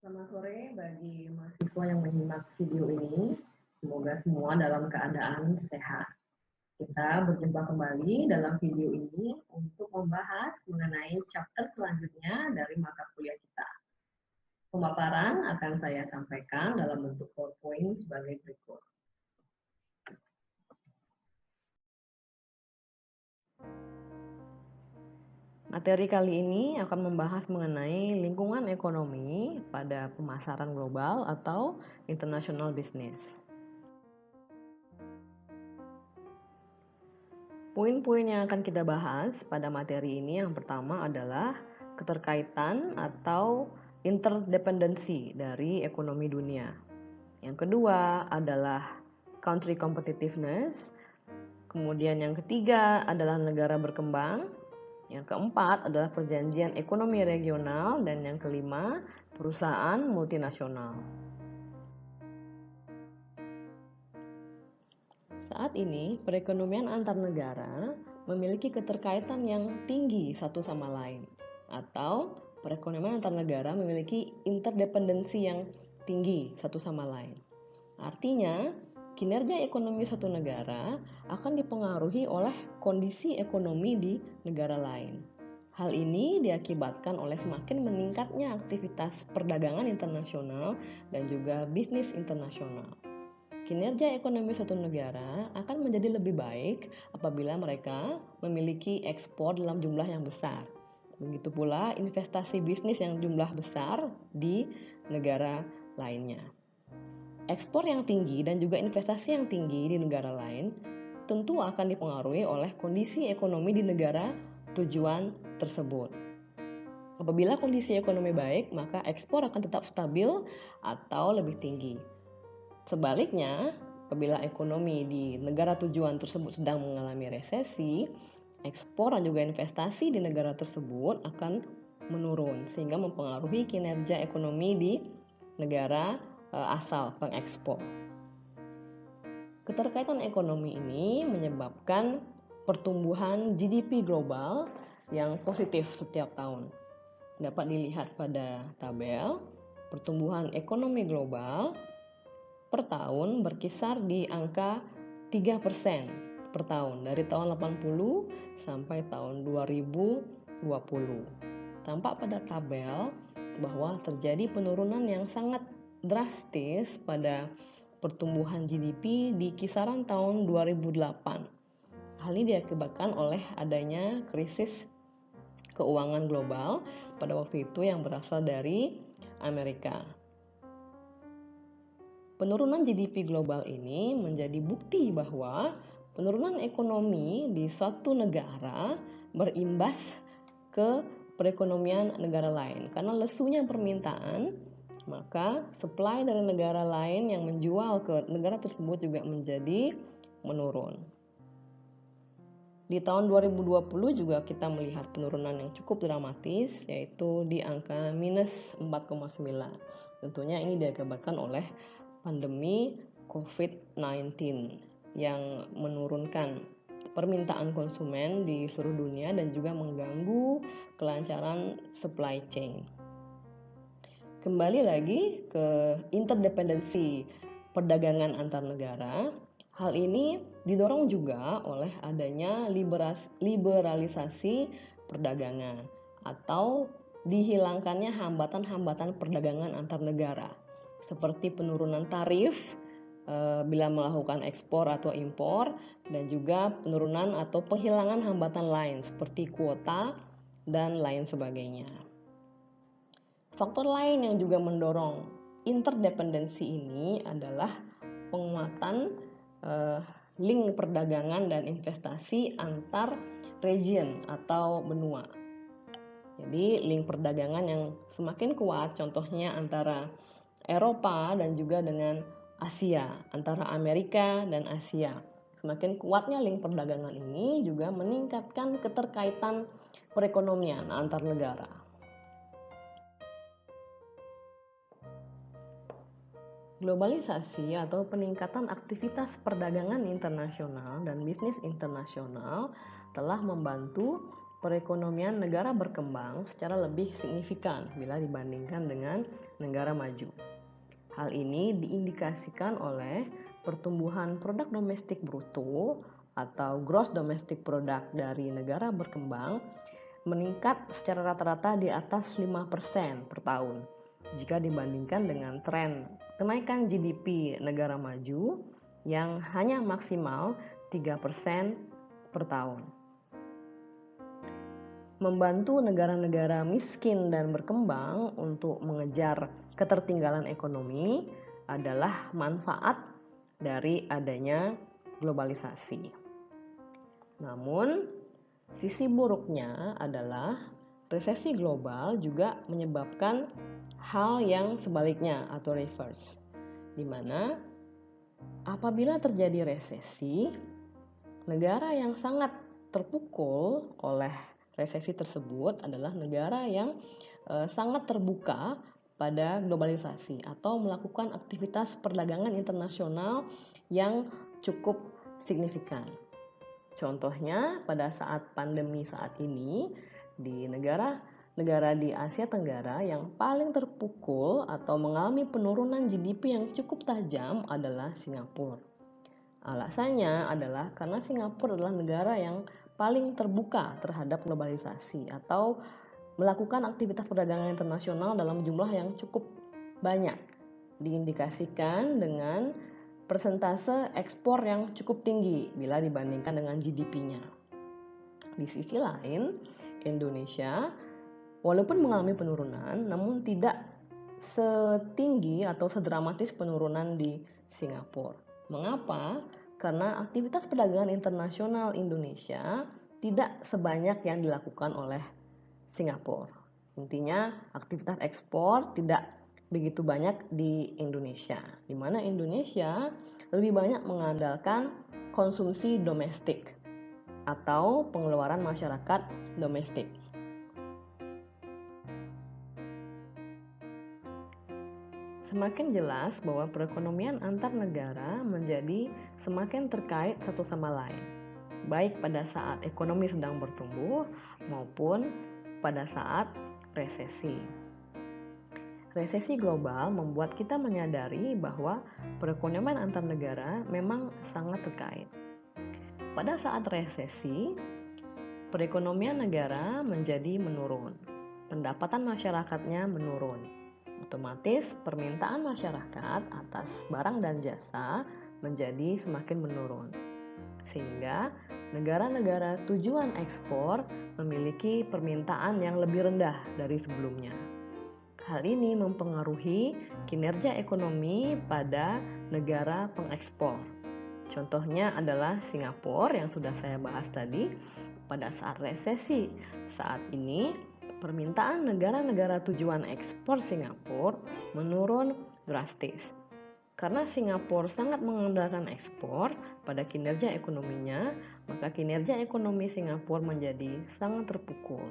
Selamat sore bagi mahasiswa yang menyimak video ini. Semoga semua dalam keadaan sehat. Kita berjumpa kembali dalam video ini untuk membahas mengenai chapter selanjutnya dari mata kuliah kita. Pemaparan akan saya sampaikan dalam bentuk PowerPoint sebagai berikut. Materi kali ini akan membahas mengenai lingkungan ekonomi pada pemasaran global atau international business. Poin-poin yang akan kita bahas pada materi ini yang pertama adalah keterkaitan atau interdependensi dari ekonomi dunia. Yang kedua adalah country competitiveness. Kemudian yang ketiga adalah negara berkembang. Yang keempat adalah perjanjian ekonomi regional, dan yang kelima perusahaan multinasional. Saat ini, perekonomian antar negara memiliki keterkaitan yang tinggi satu sama lain, atau perekonomian antar negara memiliki interdependensi yang tinggi satu sama lain. Artinya, kinerja ekonomi satu negara akan dipengaruhi oleh kondisi ekonomi di negara lain. Hal ini diakibatkan oleh semakin meningkatnya aktivitas perdagangan internasional dan juga bisnis internasional. Kinerja ekonomi satu negara akan menjadi lebih baik apabila mereka memiliki ekspor dalam jumlah yang besar. Begitu pula investasi bisnis yang jumlah besar di negara lainnya. Ekspor yang tinggi dan juga investasi yang tinggi di negara lain tentu akan dipengaruhi oleh kondisi ekonomi di negara tujuan tersebut. Apabila kondisi ekonomi baik, maka ekspor akan tetap stabil atau lebih tinggi. Sebaliknya, apabila ekonomi di negara tujuan tersebut sedang mengalami resesi, ekspor dan juga investasi di negara tersebut akan menurun sehingga mempengaruhi kinerja ekonomi di negara asal pengekspor. Keterkaitan ekonomi ini menyebabkan pertumbuhan GDP global yang positif setiap tahun. Dapat dilihat pada tabel, pertumbuhan ekonomi global per tahun berkisar di angka 3% per tahun dari tahun 80 sampai tahun 2020. Tampak pada tabel bahwa terjadi penurunan yang sangat drastis pada pertumbuhan GDP di kisaran tahun 2008. Hal ini diakibatkan oleh adanya krisis keuangan global pada waktu itu yang berasal dari Amerika. Penurunan GDP global ini menjadi bukti bahwa penurunan ekonomi di suatu negara berimbas ke perekonomian negara lain. Karena lesunya permintaan, maka supply dari negara lain yang menjual ke negara tersebut juga menjadi menurun. Di tahun 2020 juga kita melihat penurunan yang cukup dramatis, yaitu di angka minus 4,9. Tentunya ini diakibatkan oleh pandemi COVID-19 yang menurunkan permintaan konsumen di seluruh dunia dan juga mengganggu kelancaran supply chain. Kembali lagi ke interdependensi perdagangan antar negara. Hal ini didorong juga oleh adanya liberalisasi perdagangan atau dihilangkannya hambatan-hambatan perdagangan antar negara, seperti penurunan tarif bila melakukan ekspor atau impor, dan juga penurunan atau penghilangan hambatan lain seperti kuota dan lain sebagainya. Faktor lain yang juga mendorong interdependensi ini adalah penguatan link perdagangan dan investasi antar region atau benua. Jadi link perdagangan yang semakin kuat, contohnya antara Eropa dan juga dengan Asia, antara Amerika dan Asia. Semakin kuatnya link perdagangan ini juga meningkatkan keterkaitan perekonomian antar negara. Globalisasi atau peningkatan aktivitas perdagangan internasional dan bisnis internasional telah membantu perekonomian negara berkembang secara lebih signifikan bila dibandingkan dengan negara maju. Hal ini diindikasikan oleh pertumbuhan produk domestik bruto atau gross domestic product dari negara berkembang meningkat secara rata-rata di atas 5% per tahun jika dibandingkan dengan tren kenaikan GDP negara maju yang hanya maksimal 3% per tahun. Membantu negara-negara miskin dan berkembang untuk mengejar ketertinggalan ekonomi adalah manfaat dari adanya globalisasi. Namun, sisi buruknya adalah resesi global juga menyebabkan hal yang sebaliknya atau reverse, di mana apabila terjadi resesi, negara yang sangat terpukul oleh resesi tersebut adalah negara yang sangat terbuka pada globalisasi atau melakukan aktivitas perdagangan internasional yang cukup signifikan. Contohnya pada saat pandemi saat ini di negara di Asia Tenggara yang paling terpukul atau mengalami penurunan GDP yang cukup tajam adalah Singapura. Alasannya adalah karena Singapura adalah negara yang paling terbuka terhadap globalisasi atau melakukan aktivitas perdagangan internasional dalam jumlah yang cukup banyak, diindikasikan dengan persentase ekspor yang cukup tinggi bila dibandingkan dengan GDP-nya. Di sisi lain, Indonesia walaupun mengalami penurunan namun tidak setinggi atau sedramatis penurunan di Singapura. Mengapa? Karena aktivitas perdagangan internasional Indonesia tidak sebanyak yang dilakukan oleh Singapura. Intinya, aktivitas ekspor tidak begitu banyak di Indonesia, di mana Indonesia lebih banyak mengandalkan konsumsi domestik atau pengeluaran masyarakat domestik. Semakin jelas bahwa perekonomian antar negara menjadi semakin terkait satu sama lain, baik pada saat ekonomi sedang bertumbuh maupun pada saat resesi. Resesi global membuat kita menyadari bahwa perekonomian antar negara memang sangat terkait. Pada saat resesi, perekonomian negara menjadi menurun, pendapatan masyarakatnya menurun. Otomatis permintaan masyarakat atas barang dan jasa menjadi semakin menurun. Sehingga negara-negara tujuan ekspor memiliki permintaan yang lebih rendah dari sebelumnya. Hal ini mempengaruhi kinerja ekonomi pada negara pengekspor. Contohnya adalah Singapura yang sudah saya bahas tadi. Pada saat resesi saat ini, permintaan negara-negara tujuan ekspor Singapura menurun drastis. Karena Singapura sangat mengandalkan ekspor pada kinerja ekonominya, maka kinerja ekonomi Singapura menjadi sangat terpukul.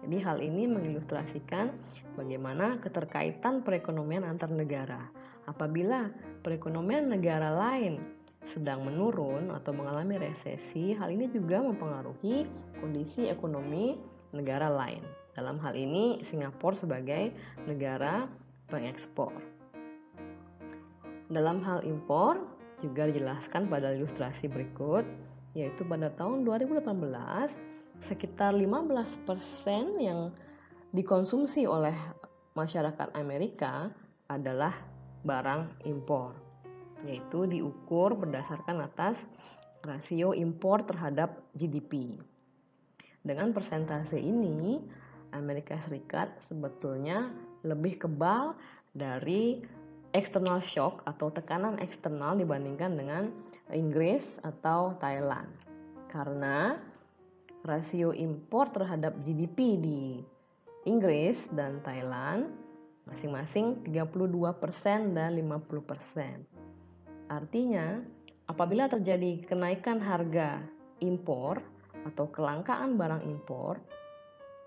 Jadi hal ini mengilustrasikan bagaimana keterkaitan perekonomian antar negara. Apabila perekonomian negara lain sedang menurun atau mengalami resesi, hal ini juga mempengaruhi kondisi ekonomi negara lain. Dalam hal ini Singapura sebagai negara pengekspor. Dalam hal impor juga dijelaskan pada ilustrasi berikut, yaitu pada tahun 2018 sekitar 15% yang dikonsumsi oleh masyarakat Amerika adalah barang impor, yaitu diukur berdasarkan atas rasio impor terhadap GDP. Dengan persentase ini, Amerika Serikat sebetulnya lebih kebal dari external shock atau tekanan eksternal dibandingkan dengan Inggris atau Thailand. Karena rasio impor terhadap GDP di Inggris dan Thailand masing-masing 32% dan 50%. Artinya, apabila terjadi kenaikan harga impor atau kelangkaan barang impor,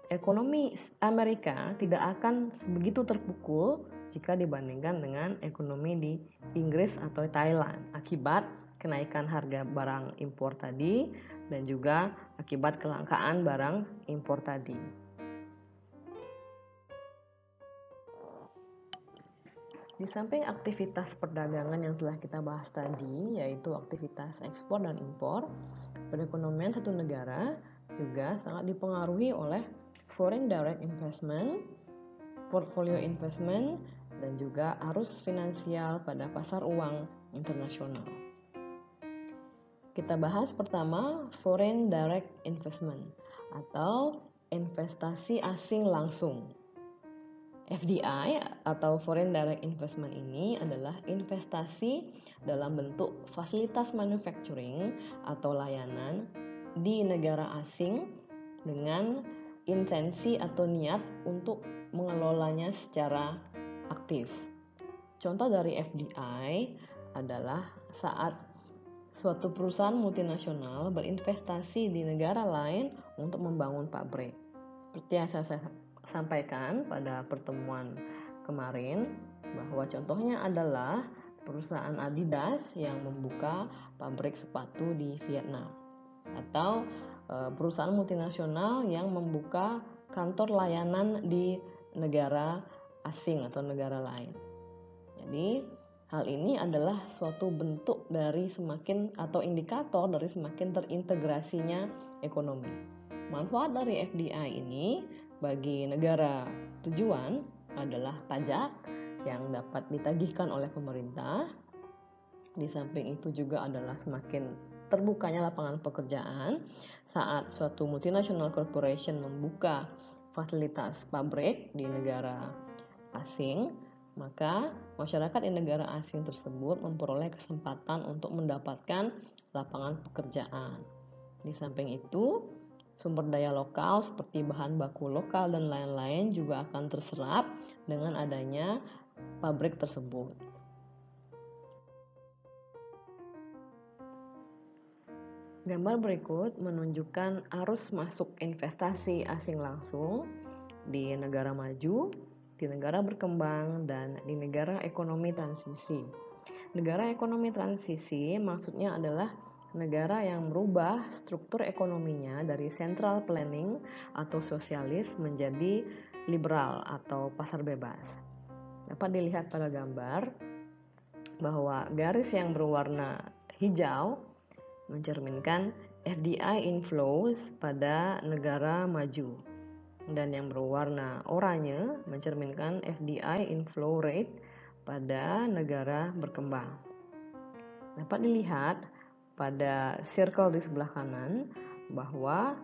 ekonomi Amerika tidak akan begitu terpukul jika dibandingkan dengan ekonomi di Inggris atau Thailand akibat kenaikan harga barang impor tadi dan juga akibat kelangkaan barang impor tadi. Di samping aktivitas perdagangan yang telah kita bahas tadi, yaitu aktivitas ekspor dan impor, perekonomian satu negara juga sangat dipengaruhi oleh foreign direct investment, portfolio investment, dan juga arus finansial pada pasar uang internasional. Kita bahas pertama foreign direct investment atau investasi asing langsung. FDI atau Foreign Direct Investment ini adalah investasi dalam bentuk fasilitas manufacturing atau layanan di negara asing dengan intensi atau niat untuk mengelolanya secara aktif. Contoh dari FDI adalah saat suatu perusahaan multinasional berinvestasi di negara lain untuk membangun pabrik. Seperti yang saya sampaikan pada pertemuan kemarin, bahwa contohnya adalah perusahaan Adidas yang membuka pabrik sepatu di Vietnam, atau perusahaan multinasional yang membuka kantor layanan di negara asing atau negara lain. Jadi hal ini adalah suatu bentuk dari semakin atau indikator dari semakin terintegrasinya ekonomi. Manfaat dari FDI ini bagi negara tujuan adalah pajak yang dapat ditagihkan oleh pemerintah. Di samping itu juga adalah semakin terbukanya lapangan pekerjaan saat suatu multinational corporation membuka fasilitas pabrik di negara asing, maka masyarakat di negara asing tersebut memperoleh kesempatan untuk mendapatkan lapangan pekerjaan. Di samping itu, sumber daya lokal seperti bahan baku lokal dan lain-lain juga akan terserap dengan adanya pabrik tersebut. Gambar berikut menunjukkan arus masuk investasi asing langsung di negara maju, di negara berkembang, dan di negara ekonomi transisi. Negara ekonomi transisi maksudnya adalah negara yang merubah struktur ekonominya dari central planning atau sosialis menjadi liberal atau pasar bebas. Dapat dilihat pada gambar bahwa garis yang berwarna hijau mencerminkan FDI inflows pada negara maju, dan yang berwarna oranye mencerminkan FDI inflow rate pada negara berkembang. Dapat dilihat pada circle di sebelah kanan bahwa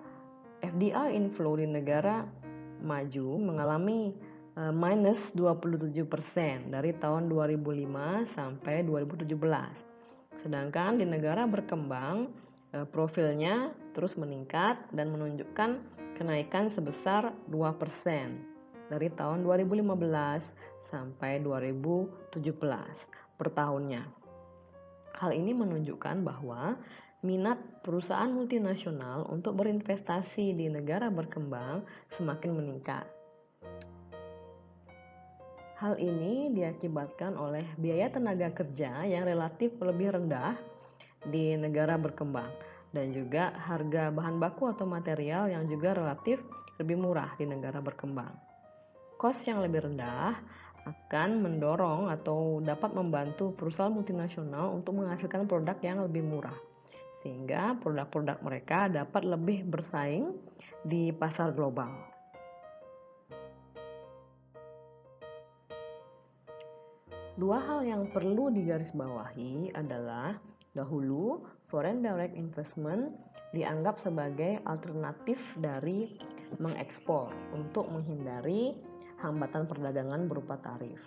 FDI inflow di negara maju mengalami minus 27% dari tahun 2005 sampai 2017. Sedangkan di negara berkembang profilnya terus meningkat dan menunjukkan kenaikan sebesar 2% dari tahun 2015 sampai 2017 per tahunnya. Hal ini menunjukkan bahwa minat perusahaan multinasional untuk berinvestasi di negara berkembang semakin meningkat. Hal ini diakibatkan oleh biaya tenaga kerja yang relatif lebih rendah di negara berkembang dan juga harga bahan baku atau material yang juga relatif lebih murah di negara berkembang. Cost yang lebih rendah akan mendorong atau dapat membantu perusahaan multinasional untuk menghasilkan produk yang lebih murah, sehingga produk-produk mereka dapat lebih bersaing di pasar global. Dua hal yang perlu digarisbawahi adalah dahulu foreign direct investment dianggap sebagai alternatif dari mengekspor untuk menghindari hambatan perdagangan berupa tarif.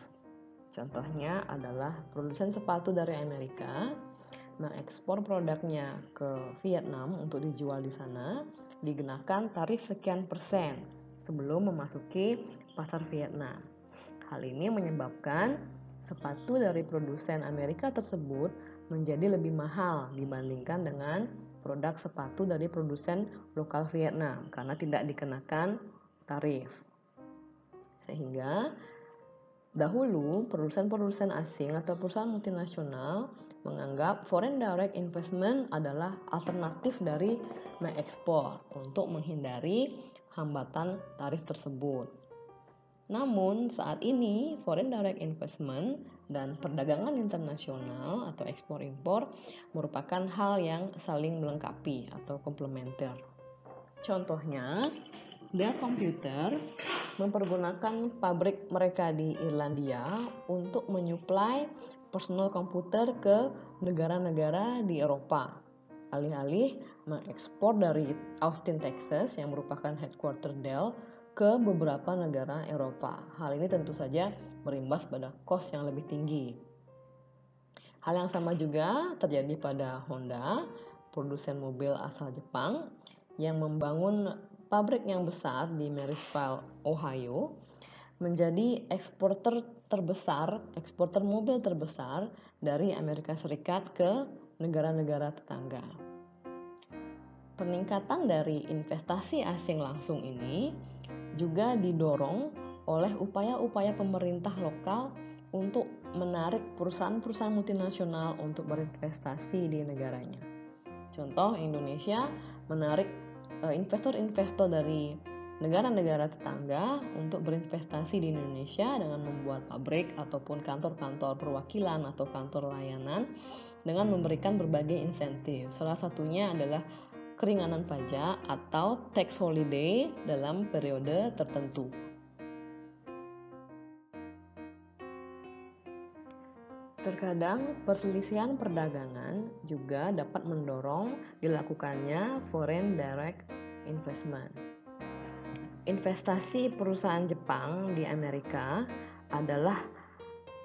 Contohnya adalah produsen sepatu dari Amerika mengekspor produknya ke Vietnam untuk dijual di sana, dikenakan tarif sekian persen sebelum memasuki pasar Vietnam. Hal ini menyebabkan sepatu dari produsen Amerika tersebut menjadi lebih mahal dibandingkan dengan produk sepatu dari produsen lokal Vietnam karena tidak dikenakan tarif. Sehingga dahulu produsen-produsen asing atau perusahaan multinasional menganggap foreign direct investment adalah alternatif dari mengekspor untuk menghindari hambatan tarif tersebut. Namun saat ini foreign direct investment dan perdagangan internasional atau ekspor impor merupakan hal yang saling melengkapi atau komplementer. Contohnya, Dell Computer mempergunakan pabrik mereka di Irlandia untuk menyuplai personal komputer ke negara-negara di Eropa, alih-alih mengekspor dari Austin, Texas yang merupakan headquarter Dell ke beberapa negara Eropa. Hal ini tentu saja berimbas pada cost yang lebih tinggi. Hal yang sama juga terjadi pada Honda, produsen mobil asal Jepang yang membangun pabrik yang besar di Marysville, Ohio, menjadi eksporter mobil terbesar dari Amerika Serikat ke negara-negara tetangga. Peningkatan dari investasi asing langsung ini juga didorong oleh upaya-upaya pemerintah lokal untuk menarik perusahaan-perusahaan multinasional untuk berinvestasi di negaranya. Contoh, Indonesia menarik investor-investor dari negara-negara tetangga untuk berinvestasi di Indonesia dengan membuat pabrik ataupun kantor-kantor perwakilan atau kantor layanan dengan memberikan berbagai insentif. Salah satunya adalah keringanan pajak atau tax holiday dalam periode tertentu. Terkadang perselisihan perdagangan juga dapat mendorong dilakukannya foreign direct investment. Investasi perusahaan Jepang di Amerika adalah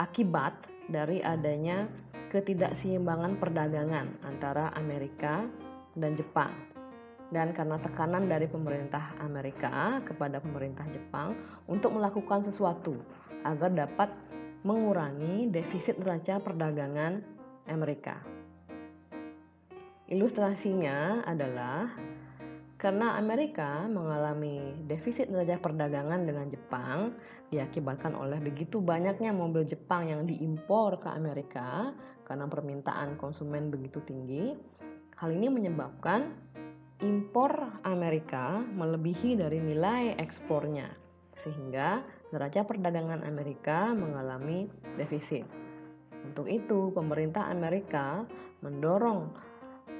akibat dari adanya ketidakseimbangan perdagangan antara Amerika dan Jepang. Dan karena tekanan dari pemerintah Amerika kepada pemerintah Jepang untuk melakukan sesuatu agar dapat mengurangi defisit neraca perdagangan Amerika. Ilustrasinya adalah karena Amerika mengalami defisit neraca perdagangan dengan Jepang diakibatkan oleh begitu banyaknya mobil Jepang yang diimpor ke Amerika karena permintaan konsumen begitu tinggi. Hal ini menyebabkan impor Amerika melebihi dari nilai ekspornya, sehingga neraca perdagangan Amerika mengalami defisit. Untuk itu, pemerintah Amerika mendorong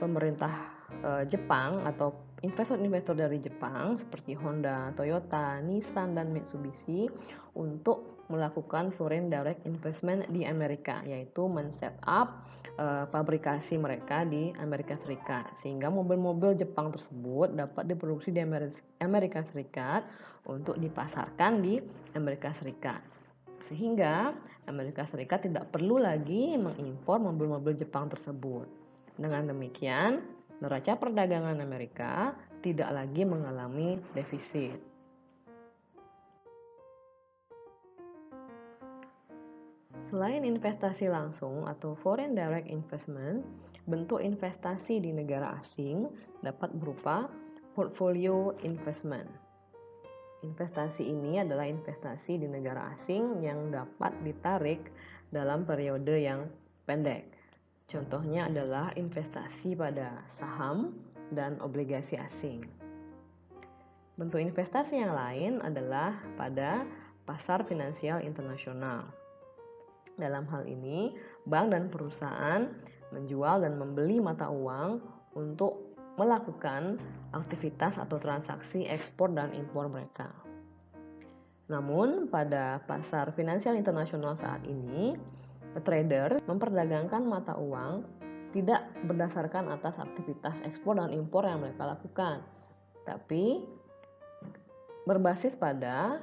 pemerintah Jepang atau investor-investor dari Jepang seperti Honda, Toyota, Nissan, dan Mitsubishi untuk melakukan foreign direct investment di Amerika, yaitu men-set up pabrikasi mereka di Amerika Serikat, sehingga mobil-mobil Jepang tersebut dapat diproduksi di Amerika Serikat untuk dipasarkan di Amerika Serikat, sehingga Amerika Serikat tidak perlu lagi mengimpor mobil-mobil Jepang tersebut. Dengan demikian, neraca perdagangan Amerika tidak lagi mengalami defisit. Selain investasi langsung atau foreign direct investment, bentuk investasi di negara asing dapat berupa portfolio investment. Investasi ini adalah investasi di negara asing yang dapat ditarik dalam periode yang pendek. Contohnya adalah investasi pada saham dan obligasi asing. Bentuk investasi yang lain adalah pada pasar finansial internasional. Dalam hal ini, bank dan perusahaan menjual dan membeli mata uang untuk melakukan aktivitas atau transaksi ekspor dan impor mereka. Namun, pada pasar finansial internasional saat ini, trader memperdagangkan mata uang tidak berdasarkan atas aktivitas ekspor dan impor yang mereka lakukan, tapi berbasis pada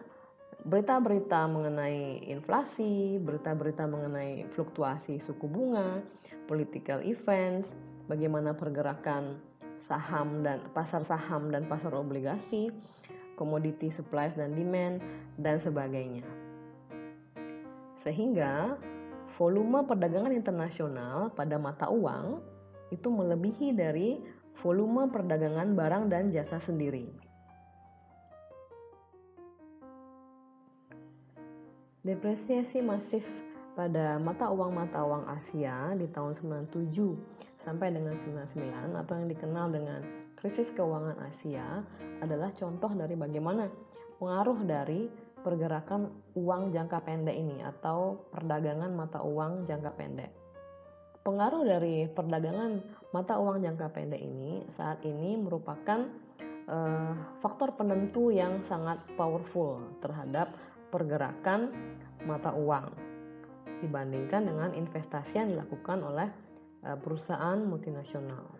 berita-berita mengenai inflasi, berita-berita mengenai fluktuasi suku bunga, political events, bagaimana pergerakan saham dan pasar obligasi, commodity supply dan demand, dan sebagainya. Sehingga volume perdagangan internasional pada mata uang itu melebihi dari volume perdagangan barang dan jasa sendiri. Depresiasi masif pada mata uang Asia di tahun 97 sampai dengan 99 atau yang dikenal dengan krisis keuangan Asia adalah contoh dari bagaimana pengaruh dari pergerakan uang jangka pendek ini atau perdagangan mata uang jangka pendek. Pengaruh dari perdagangan mata uang jangka pendek ini saat ini merupakan faktor penentu yang sangat powerful terhadap pergerakan mata uang dibandingkan dengan investasi yang dilakukan oleh perusahaan multinasional.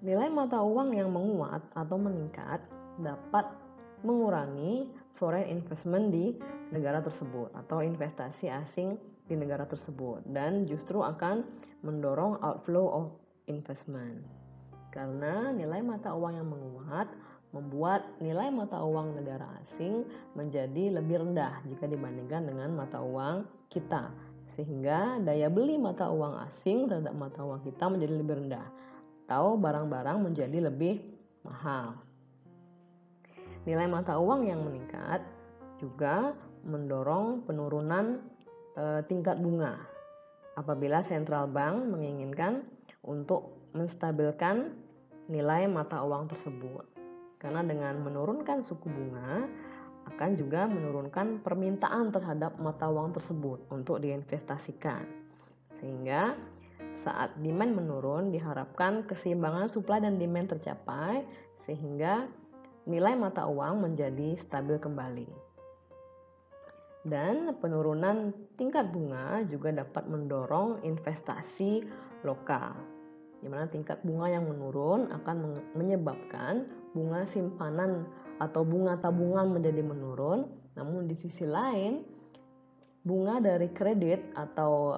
Nilai mata uang yang menguat atau meningkat dapat mengurangi foreign investment di negara tersebut atau investasi asing di negara tersebut, dan justru akan mendorong outflow of investment. Karena nilai mata uang yang menguat membuat nilai mata uang negara asing menjadi lebih rendah jika dibandingkan dengan mata uang kita, sehingga daya beli mata uang asing terhadap mata uang kita menjadi lebih rendah atau barang-barang menjadi lebih mahal. Nilai mata uang yang meningkat juga mendorong penurunan tingkat bunga apabila central bank menginginkan untuk menstabilkan nilai mata uang tersebut. Karena dengan menurunkan suku bunga akan juga menurunkan permintaan terhadap mata uang tersebut untuk diinvestasikan. Sehingga saat demand menurun diharapkan keseimbangan supply dan demand tercapai sehingga nilai mata uang menjadi stabil kembali. Dan penurunan tingkat bunga juga dapat mendorong investasi lokal, di mana tingkat bunga yang menurun akan menyebabkan bunga simpanan atau bunga tabungan menjadi menurun. Namun di sisi lain, bunga dari kredit atau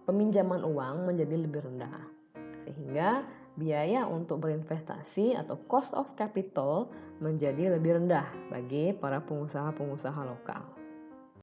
peminjaman uang menjadi lebih rendah, sehingga biaya untuk berinvestasi atau cost of capital menjadi lebih rendah bagi para pengusaha-pengusaha lokal.